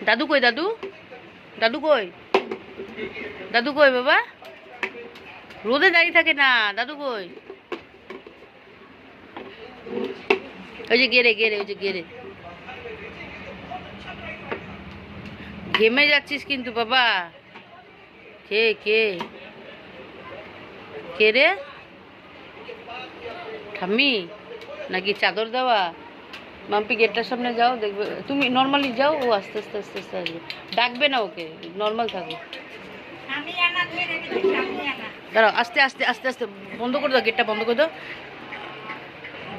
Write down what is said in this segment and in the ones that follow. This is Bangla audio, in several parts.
দাদু কই দাদু? দাদু কই? দাদু কই বাবা? রোদে দাঁড়িয়ে থাকে না, দাদু কই? ওই যে গেরে গেরে, ওই যে গেরে। ঘেমে যাচ্ছিস কিন্তু বাবা। কে কে কে রে? ঠাম্মি নাকি চাদর দেওয়া? মাম্পি গেটটার সামনে যাও, দেখবে তুমি নর্মালি যাও, ও আস্তে আস্তে আস্তে আস্তে আসবে। ডাকবে না ওকে, নর্মাল থাকো। দাঁড়াও, আস্তে আস্তে আস্তে আস্তে বন্ধ করে দাও, গেটটা বন্ধ করে দাও।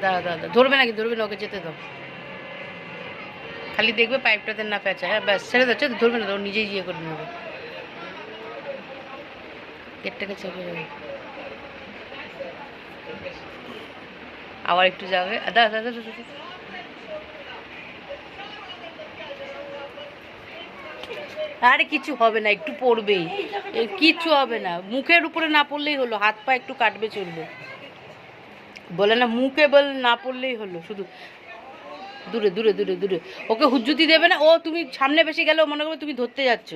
দাঁড়া দাঁড়া, ধরবে নাকি? ধরবে না, ওকে যেতে দাও। খালি দেখবে পাইপটাতে না পেঁচা। হ্যাঁ ব্যাস, ছেড়ে দাও, ছেড়ে ধরবে না, ও নিজেই ইয়ে করে নেবে। গেটটাকে চেপে যাবে, আবার একটু যাবে। দাঁড়া দাঁড়া দাঁড়া, আরে কিছু হবে না, একটু পড়বেই, কিচ্ছু হবে না। মুখের উপরে না পড়লেই হলো, হাত পা একটু কাটবে চলবে। বলে না মুখে বল না পড়লেই হলো, শুধু দূরে দূরে দূরে দূরে। ওকে হুজ্জুতি দেবে না, ও তুমি সামনে বেশি গেলেও মনে করবে তুমি ধরতে যাচ্ছ।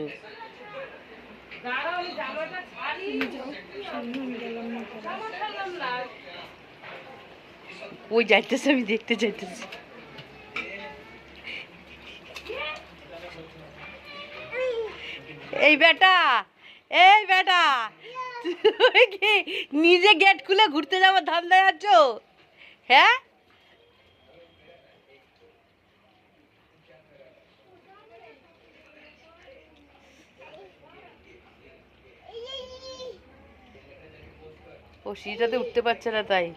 ওই যাইতেছে, আমি দেখতে যাইতেছি। এই বেটা, এই বেটা, তুই কি নিজে গেট খুলে ঘুরতে যাওয়ার ধান্দায় আছো? হ্যাঁ, ও সিঁড়িটাতে উঠতে পারছে না তাই।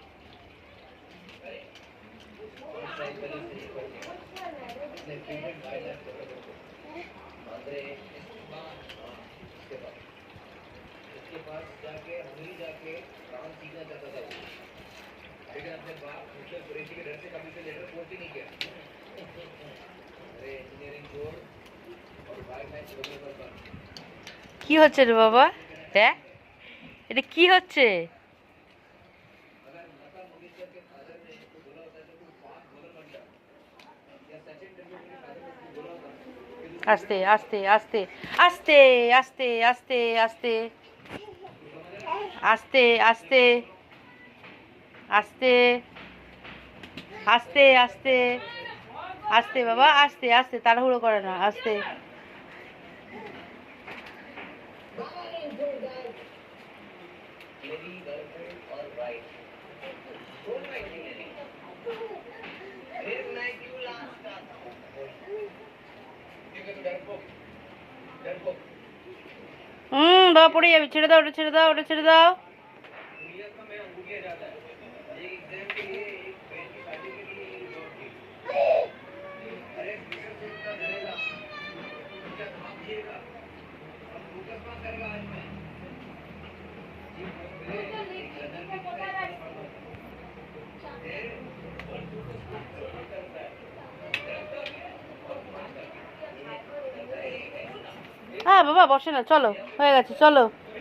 কি হচ্ছে রে বাবা? হ্যাঁ, এটা কি হচ্ছে? আস্তে আস্তে আস্তে আস্তে আস্তে আস্তে আস্তে আস্তে আস্তে আস্তে আস্তে আস্তে আস্তে বাবা, আস্তে আস্তে, তাড়াহুড়ো করে না, আস্তে। বাবা পড়ে যাবে, ছেড়ে দাও ওটা, ছেড়ে দাও ওটা, ছেড়ে দাও। হ্যাঁ বাবা বসে না, চলো হয়ে গেছে, চলো।